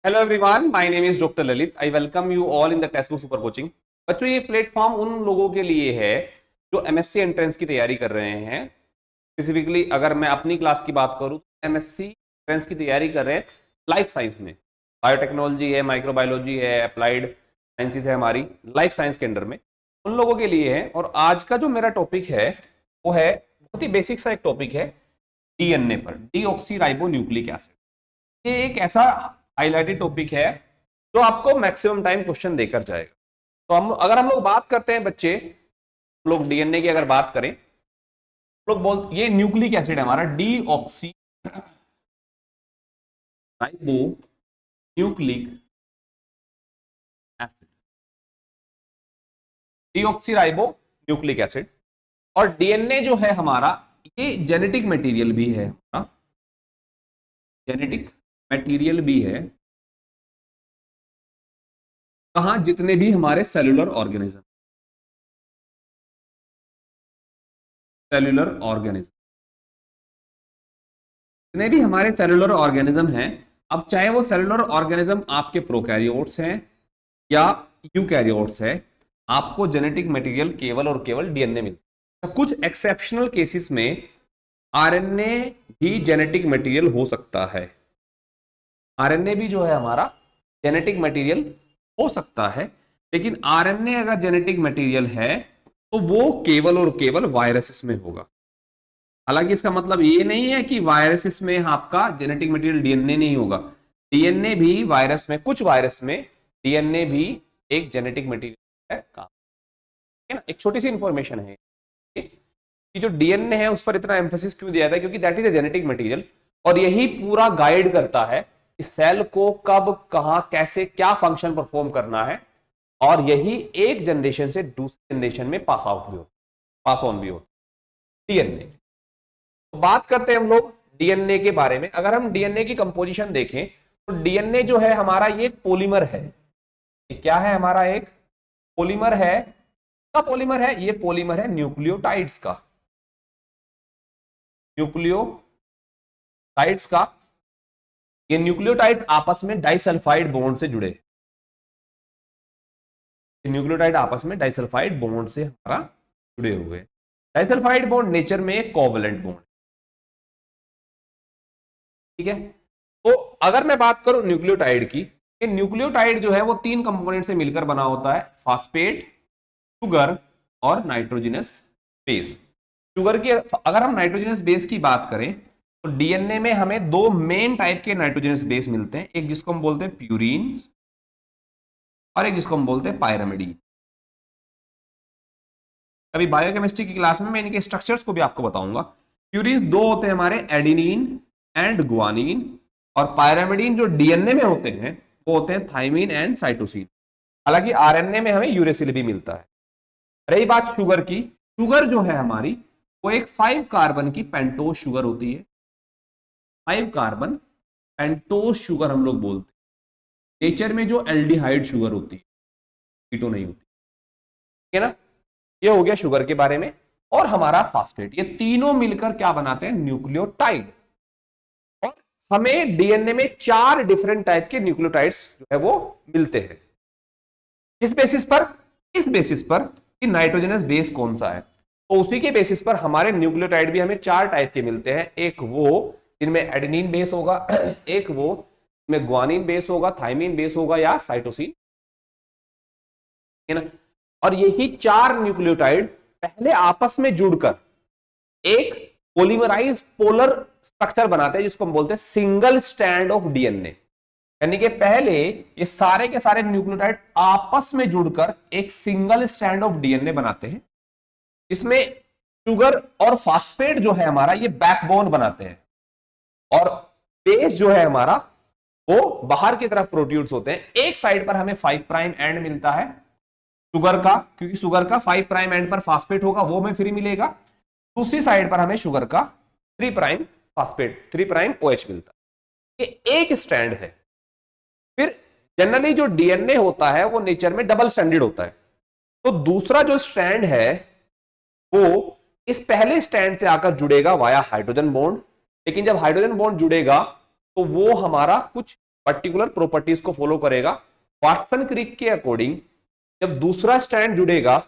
Hello everyone, my name is doctor Lalit. I welcome you all in the text book super coaching. बच्चों, ये platform उन लोगों के लिए है जो एमएससी एंट्रेंस की तैयारी कर रहे हैं। स्पेसिफिकली अगर मैं अपनी क्लास की बात करूं तो एमएससी एंट्रेंस की तैयारी कर रहे हैं लाइफ साइंस में। बायोटेक्नोलॉजी है, माइक्रोबायोलॉजी है, अप्लाइड साइंसेज है, हमारी लाइफ साइंस के अंडर में उन लोगों के लिए है। और आज का जो मेरा टॉपिक है वो है बहुत ही बेसिक सा एक टॉपिक है, डीएनए पर, डीऑक्सी राइबो न्यूक्लिक एसिड। ये एक ऐसा हाईलाइटेड टॉपिक है जो आपको मैक्सिमम टाइम क्वेश्चन देकर जाएगा। तो हम लोग बात करते हैं बच्चे, हम लोग डीएनए की अगर बात करें, लोग ये न्यूक्लिक एसिड है हमारा, deoxy ribo nucleic acid, deoxy ribo nucleic acid. और डीएनए जो है हमारा, ये जेनेटिक मटेरियल भी है, जेनेटिक मटेरियल भी है। कहां? जितने भी हमारे सेलुलर ऑर्गेनिज्म, सेलुलर ऑर्गेनिज्म, जितने भी हमारे सेलुलर ऑर्गेनिज्म हैं, अब चाहे वो सेलुलर ऑर्गेनिज्म आपके प्रोकैरियोट्स हैं या यूकैरियोट्स है, आपको जेनेटिक मटेरियल केवल और केवल डीएनए मिलता है। कुछ एक्सेप्शनल केसेस में आरएनए भी जेनेटिक मटेरियल हो सकता है। आरएनए भी जो है हमारा जेनेटिक मटेरियल हो सकता है, लेकिन आरएनए अगर जेनेटिक मटेरियल है तो वो केवल और केवल वायरसेस में होगा। हालांकि इसका मतलब ये नहीं है कि वायरसेस में आपका जेनेटिक मटेरियल डीएनए नहीं होगा। डीएनए भी वायरस में, कुछ वायरस में डीएनए भी एक जेनेटिक मटेरियल है का, है ना। एक छोटी सी इंफॉर्मेशन है कि जो डीएनए है उस पर इतना एम्फेसिस क्यों दिया जाता है, क्योंकि that is a genetic material. और यही पूरा गाइड करता है कि सेल को कब, कहां, कैसे, क्या फंक्शन परफॉर्म करना है। और यही एक जनरेशन से दूसरी जनरेशन में पास आउट भी होता, पास ऑन भी होता, डीएनए। तो बात करते हैं हम लोग डीएनए के बारे में। अगर हम डीएनए की कंपोजिशन देखें तो डीएनए जो है हमारा, ये पॉलीमर है। ये क्या है हमारा? एक पॉलीमर है। का पॉलीमर है, ये पॉलीमर है न्यूक्लियोटाइड्स का, न्यूक्लियोटाइड्स का। ये न्यूक्लियोटाइड्स आपस में डाइसल्फाइड बॉन्ड से जुड़े, न्यूक्लियोटाइड आपस में डाइसल्फाइड बॉन्ड से हमारा जुड़े हुए। डाइसल्फाइड बॉन्ड नेचर में एक कोवलेंट बॉन्ड, ठीक है। तो अगर मैं बात करूं न्यूक्लियोटाइड की, कि न्यूक्लियोटाइड जो है वो तीन कंपोनेंट से मिलकर बना होता है, फास्फेट, शुगर और नाइट्रोजनस बेस। शुगर की, अगर हम नाइट्रोजनस बेस की बात करें तो डीएनए में हमें दो मेन टाइप के नाइट्रोजनस बेस मिलते हैं, एक जिसको हम बोलते हैं प्यूरीन और एक जिसको हम बोलते हैं पायरामिडीन। अभी बायोकेमिस्ट्री की क्लास में मैं इनके स्ट्रक्चर्स को भी आपको बताऊंगा। प्यूरीन दो होते हैं हमारे, एडिनिन एंड गुआनिन। और पायरामिडीन जो डीएनए में होते हैं वो होते हैं थाइमिन एंड साइटोसिन। हालांकि आरएनए में हमें यूरेसिल भी मिलता है। रही बात शुगर की, शुगर जो है हमारी वो एक 5 कार्बन की पेंटोज शुगर होती है। 5 कार्बन पेंटोज शुगर हम लोग बोलते हैं। नेचर में जो एल्डिहाइड शुगर होती है, कीटो नहीं होती, ठीक है ना। ये हो गया शुगर के बारे में। और हमारा फास्फेट, ये तीनों मिलकर क्या बनाते हैं? न्यूक्लियोटाइड। और हमें डीएनए में 4 डिफरेंट टाइप के न्यूक्लियोटाइड्स जो है वो मिलते हैं। किस बेसिस पर? इस बेसिस पर कि नाइट्रोजनस बेस कौन सा है। तो उसी के बेसिस पर हमारे न्यूक्लियोटाइड भी हमें 4 टाइप के मिलते हैं। एक वो जिनमें एडेनिन बेस होगा, एक वो जिनमें ग्वानिन बेस होगा, थाइमिन बेस होगा या साइटोसिन, है ना। और यही 4 न्यूक्लियोटाइड पहले आपस में जुड़कर एक पोलीमराइज पोलर स्ट्रक्चर बनाते हैं जिसको हम बोलते हैं सिंगल स्ट्रैंड ऑफ डीएनए। यानी कि पहले ये सारे के सारे न्यूक्लियोटाइड आपस में जुड़कर एक सिंगल स्ट्रैंड ऑफ डीएनए बनाते हैं, जिसमें शुगर और फास्फेट जो है हमारा ये बैकबोन बनाते हैं। और बेस जो है हमारा वो बाहर की तरफ प्रोड्यूस होते हैं। एक साइड पर हमें 5 प्राइम एंड मिलता है शुगर का, क्योंकि शुगर का 5 प्राइम एंड पर फास्फेट होगा, वो हमें फ्री मिलेगा। दूसरी साइड पर हमें शुगर का 3 प्राइम फास्फेट, 3 प्राइम OH मिलता है। ये एक स्ट्रैंड है। फिर जनरली जो डीएनए होता है वो नेचर में डबल स्ट्रैंडेड होता है। तो दूसरा जो स्ट्रैंड है वो इस पहले स्ट्रैंड से आकर जुड़ेगा वाया हाइड्रोजन बॉन्ड। लेकिन जब हाइड्रोजन बॉन्ड जुड़ेगा तो वो हमारा कुछ पर्टिकुलर प्रॉपर्टीज को फॉलो करेगा। वाटसन क्रिक के अकॉर्डिंग जब दूसरा स्ट्रैंड जुड़ेगा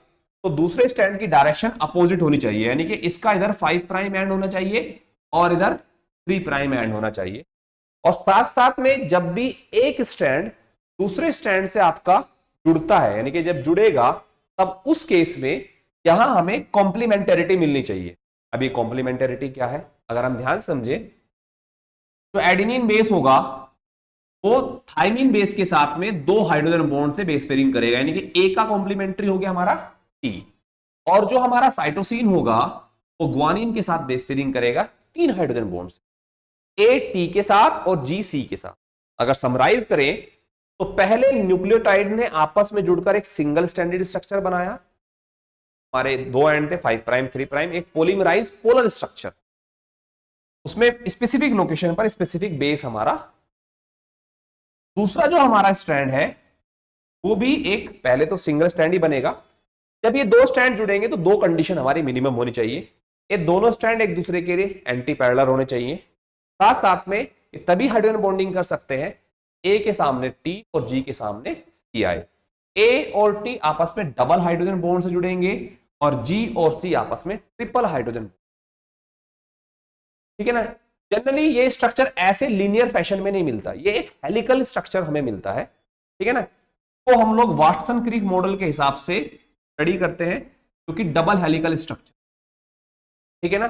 तो दूसरे स्ट्रैंड की डायरेक्शन अपोजिट होनी चाहिए, यानी कि इसका इधर 5 प्राइम एंड होना चाहिए और इधर 3 प्राइम एंड होना चाहिए। और साथ साथ में जब भी एक स्ट्रैंड दूसरे स्ट्रैंड से आपका जुड़ता है, यानी कि जब जुड़ेगा, तब उस केस में यहां हमें कॉम्प्लीमेंटेरिटी मिलनी चाहिए। अभी कॉम्प्लीमेंटेरिटी क्या है, अगर हम ध्यान समझे तो एडेनिन बेस होगा वो थाइमिन बेस के साथ में 2 हाइड्रोजन बॉन्ड से बेस पेयरिंग करेगा, यानी कि ए का कॉम्प्लीमेंट्री हो गया हमारा टी, और जो हमारा साइटोसिन होगा वो ग्वानिन के साथ बेस पेयरिंग करेगा 3 हाइड्रोजन बॉन्ड से, ए टी के साथ और जी सी के साथ। अगर समराइज करें तो पहले न्यूक्लियोटाइड ने आपस में जुड़कर एक सिंगल स्ट्रैंडेड स्ट्रक्चर बनाया, हमारे 2 एंड थे 5 प्राइम 3 प्राइम, एक पॉलीमराइज पोलर स्ट्रक्चर, उसमें स्पेसिफिक लोकेशन पर स्पेसिफिक बेस हमारा। दूसरा जो हमारा स्ट्रैंड है वो भी एक पहले तो सिंगल स्ट्रैंड ही बनेगा। जब ये 2 स्ट्रैंड जुड़ेंगे तो 2 कंडीशन हमारी मिनिमम होनी चाहिए, ये दोनों स्ट्रैंड एक दूसरे के लिए एंटी पैरेलल होने चाहिए, साथ साथ में तभी हाइड्रोजन बॉन्डिंग कर सकते हैं ए के सामने टी और जी के सामने सी आए। ए और टी आपस में डबल हाइड्रोजन बॉन्ड से जुड़ेंगे और जी और सी आपस में ट्रिपल हाइड्रोजन, ठीक है ना। जनरली ये स्ट्रक्चर ऐसे लीनियर फैशन में नहीं मिलता, ये एक हेलिकल स्ट्रक्चर हमें मिलता है, ठीक है ना। तो हम लोग वाटसन क्रिक मॉडल के हिसाब से स्टडी करते हैं क्योंकि डबल हेलिकल स्ट्रक्चर, ठीक है ना,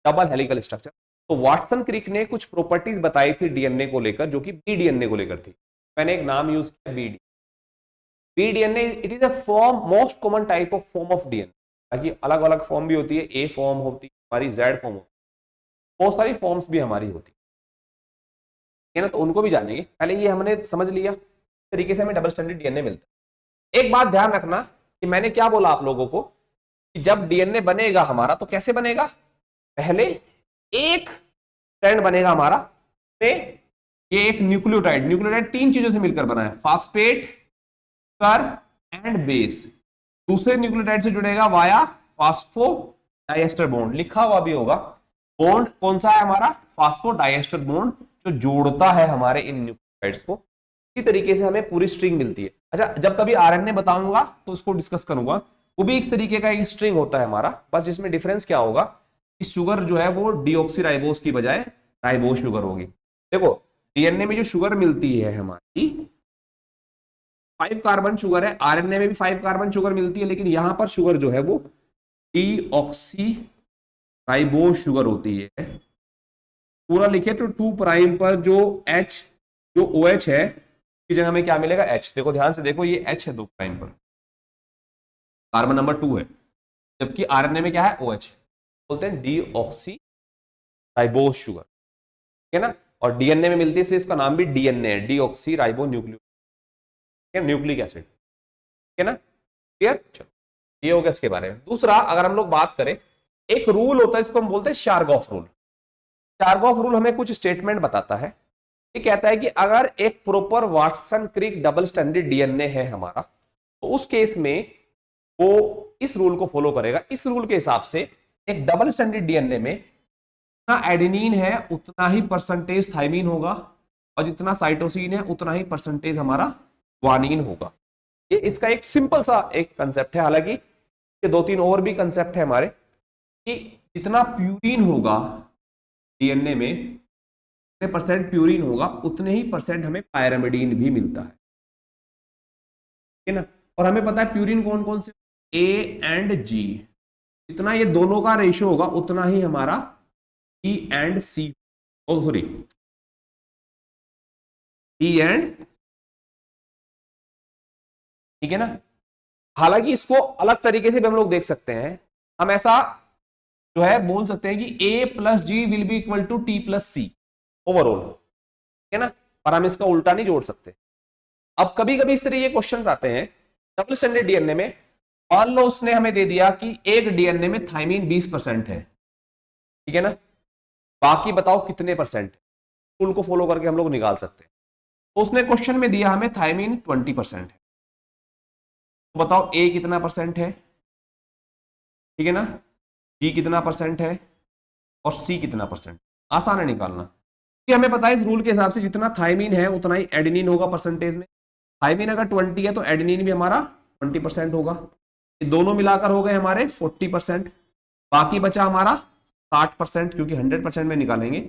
डबल हेलिकल स्ट्रक्चर। तो वाटसन क्रिक ने कुछ प्रॉपर्टीज बताई थी डीएनए को लेकर जो कि बीडीएनए को लेकर थी। मैंने एक नाम यूज किया B DNA, it is a form most common type of form of DNA. बाकी अलग अलग फॉर्म भी होती है, ए फॉर्म होती है हमारी, जेड फॉर्म होती है, बहुत सारी फॉर्म्स भी हमारी होती है ना, तो उनको भी जानेंगे। पहले ये हमने समझ लिया तरीके से हमें डबल स्टैंडर्ड डीएनए मिलता है। एक बात ध्यान रखना कि मैंने क्या बोला आप लोगों को कि जब डीएनए बनेगा हमारा तो कैसे बनेगा, पहले एक स्ट्रैंड बनेगा हमारा, ये एक न्यूक्लियोटाइड 3 चीजों से मिलकर बना है, फास्फेट, कर एंड बेस। दूसरे न्यूक्लियोटाइड से जुड़ेगा वाया फास्फो डाइएस्टर बॉन्ड, लिखा हुआ भी होगा बॉन्ड कौन सा है हमारा, फास्फो डाइएस्टर बॉन्ड, जो जोड़ता है हमारे इन न्यूक्लियोटाइड्स को। इसी तरीके से हमें पूरी स्ट्रिंग मिलती है। अच्छा, जब कभी आरएनए बताऊंगा तो उसको डिस्कस करूंगा, वो भी इस तरीके का एक स्ट्रिंग होता है हमारा, बस जिसमें डिफरेंस क्या होगा कि शुगर जो है वो डीऑक्सीराइबोस की बजाय राइबोस शुगर होगी। देखो डीएनए में जो शुगर मिलती है हमारी 5 कार्बन शुगर है, आरएनए में भी 5 कार्बन शुगर मिलती है, लेकिन यहां पर शुगर जो है वो डीऑक्सीराइबोस शुगर होती है। पूरा लिखे तो 2 प्राइम पर जो H जो OH है की जगह में क्या मिलेगा H। देखो ध्यान से देखो, ये H है 2 प्राइम पर, कार्बन नंबर 2 है, जबकि आरएनए में क्या है OH, बोलते हैं डीऑक्सीराइबोस शुगर, ठीक है ना। और डीएनए में मिलती है इसलिए इसका नाम भी डीएनए है, डीऑक्सीराइबो न्यूक्लिक एसिड, ठीक है ना, क्लियर। चलो ये हो गया इसके बारे में। दूसरा अगर हम लोग बात करें, एक रूल होता है इसको हम बोलते हैं शारगॉफ रूल। शारगॉफ रूल हमें कुछ स्टेटमेंट बताता है, ये कहता है कि अगर एक proper Watson Crick double standard DNA है हमारा तो उस केस में वो इस रूल को फॉलो करेगा। इस रूल के हिसाब से एक डबल स्टैंडर्ड डीएनए में जितना एडेनिन है उतना ही परसेंटेज थाइमिन होगा, और जितना साइटोसिन है उतना ही परसेंटेज हमारा ग्वानिन होगा। ये इसका एक सिंपल सा एक कंसेप्ट है, हालांकि ये 2-3 और भी कंसेप्ट है हमारे, कि जितना प्यूरिन होगा डीएनए में, जितने परसेंट प्यूरिन होगा उतने ही परसेंट हमें पायरामिडीन भी मिलता है, ठीक है ना। और हमें पता है प्यूरिन कौन कौन से, ए एंड जी, जितना ये दोनों का रेशियो होगा उतना ही हमारा E and C, sorry E and, ठीक है ना। हालांकि इसको अलग तरीके से भी हम लोग देख सकते हैं, हम ऐसा जो है बोल सकते हैं कि A plus G will be equal to T plus C overall, ठीक है ना, पर हम इसका उल्टा नहीं जोड़ सकते। अब कभी कभी इस तरह के क्वेश्चंस आते हैं डबल स्टैंडर्ड डीएनए में, मान लो उसने हमें दे दिया कि एक डीएनए में थाइमिन 20% है, ठीक है ना, बाकी बताओ कितने परसेंट, रूल को फॉलो करके हम लोग निकाल सकते हैं। तो उसने क्वेश्चन में दिया हमें थाइमिन 20% है, तो बताओ ए कितना परसेंट है, ठीक है ना, जी कितना परसेंट है और सी कितना परसेंट, आसान है निकालना। कि हमें पता है इस रूल के हिसाब से जितना थायमीन है उतना ही एडेनिन होगा परसेंटेज में। थायमीन अगर 20 है तो एडेनिन भी हमारा 20% होगा। ये दोनों मिलाकर हो गए हमारे 40%। बाकी बचा हमारा 60%, क्योंकि 100% में निकालेंगे।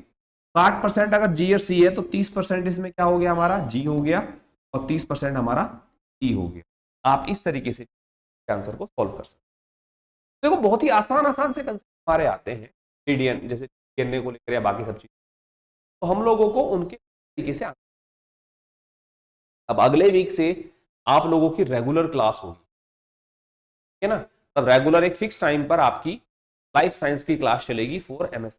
60% अगर जी और सी है तो 30% इसमें क्या हो गया, हमारा जी हो गया, और 30% हमारा सी हो गया। आप इस तरीके से आंसर को सॉल्व कर सकते हैं। देखो बहुत ही आसान आसान से कंसेप्ट हमारे आते हैं मीडियन, जैसे डीएनए को लेकर या बाकी सब चीज, तो हम लोगों को उनके तरीके से। अब अगले वीक से आप लोगों की रेगुलर क्लास होगी, है ना। तब रेगुलर एक फिक्स टाइम पर आपकी लाइफ साइंस की क्लास चलेगी फॉर एमएस।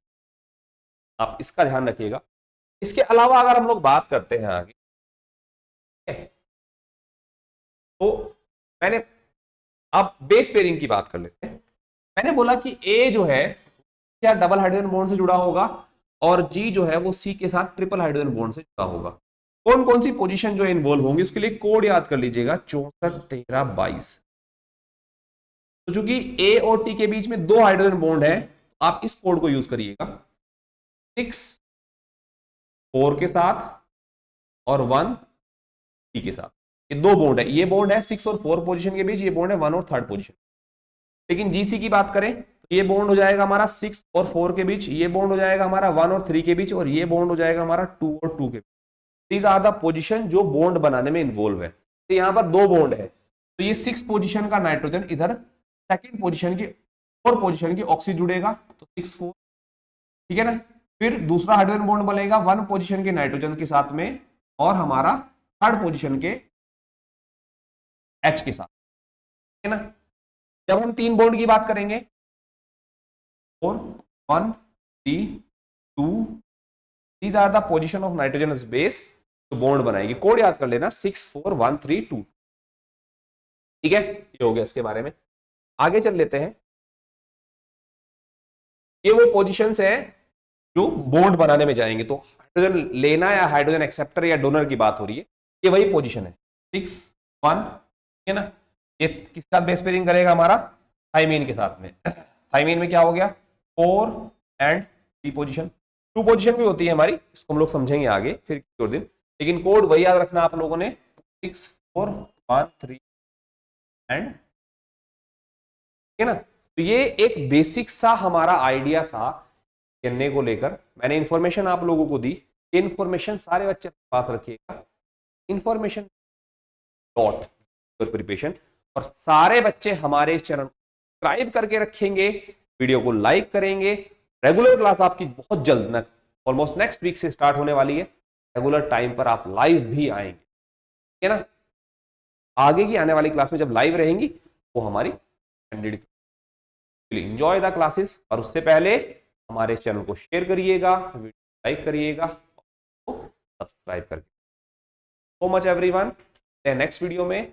आप इसका ध्यान रखिएगा। इसके अलावा अगर हम लोग बात करते हैं आगे, तो मैंने, आप बेस पेयरिंग की बात कर लेते हैं। मैंने बोला कि ए जो है क्या डबल हाइड्रोजन बॉन्ड से जुड़ा होगा, और जी जो है वो सी के साथ ट्रिपल हाइड्रोजन बॉन्ड से जुड़ा होगा। कौन कौन सी पोजीशन जो इन्वॉल्व होंगी उसके लिए कोड याद कर लीजिएगा, 64 13 22। तो चूंकि ए और टी के बीच में 2 हाइड्रोजन बॉन्ड है, आप इस कोड को यूज करिएगा। 6 4 के साथ और 1 टी के साथ, ये 2 बॉन्ड है। ये बॉन्ड है 6 और 4 पोजीशन के बीच, ये बॉन्ड है 1 और 3rd पोजीशन। लेकिन जीसी की बात करें तो ये बॉन्ड हो जाएगा हमारा 6 और 4 के बीच, ये बॉन्ड हो जाएगा हमारा 1 और 3 के बीच, और ये बॉन्ड हो जाएगा हमारा 2 और 2 के बीच। दीज आर द पोजीशन जो बॉन्ड बनाने में इन्वॉल्व है। तो यहां पर 2 बॉन्ड है, तो ये 6 पोजीशन का नाइट्रोजन इधर 2nd पोजीशन की 4 पोजीशन की ऑक्सीजन जुड़ेगा, तो 6 4, ठीक है ना। फिर दूसरा हाइड्रोजन बॉन्ड बनेगा 1 पोजीशन के नाइट्रोजन के साथ में, और हमारा 3rd पोजीशन के एच के साथ, है ना। जब हम 3 बॉन्ड की बात करेंगे, 4 1 3 2, these are the position of nitrogen base, तो बॉन्ड बनाएगी। कोड याद कर लेना 6 4 1 3 2, ठीक है। ये हो गया इसके बारे में। आगे चल लेते हैं। ये वो पोजीशंस है जो बॉन्ड बनाने में जाएंगे, तो हाइड्रोजन लेना या हाइड्रोजन एक्सेप्टर या डोनर की बात हो रही है, ये वही पोजीशन है 6 1, ठीक है ना। ये किसके साथ बेस पेयरिंग करेगा, हमारा थाइमीन के साथ में। थाइमीन में क्या हो गया 4 एंड 3 पोजीशन, 2 पोजीशन भी होती है हमारी, इसको हम लोग समझेंगे आगे फिर किसी और दिन। लेकिन कोड वही याद रखना आप लोगों ने, 6 4 1 3 एंड, ठीक है ना। तो ये एक बेसिक सा हमारा आइडिया सा करने को लेकर मैंने इंफॉर्मेशन आप लोगों को दी। ये इंफॉर्मेशन सारे बच्चे पास रखिएगा, इंफॉर्मेशन डॉट प्रिपरेशन, और सारे बच्चे हमारे इस चैनल को सब्सक्राइब करके रखेंगे, वीडियो को लाइक करेंगे। रेगुलर क्लास आपकी बहुत जल्द, ऑलमोस्ट नेक्स्ट वीक से स्टार्ट होने वाली है। रेगुलर टाइम पर आप लाइव भी आएंगे, ठीक है ना। आगे की आने वाली क्लास में जब लाइव रहेंगी वो हमारी कैंडिडेट, एंजॉय द क्लासेस। और उससे पहले हमारे चैनल को शेयर करिएगा, वीडियो लाइक करिएगा, सब्सक्राइब करिएगा। So much everyone, next video में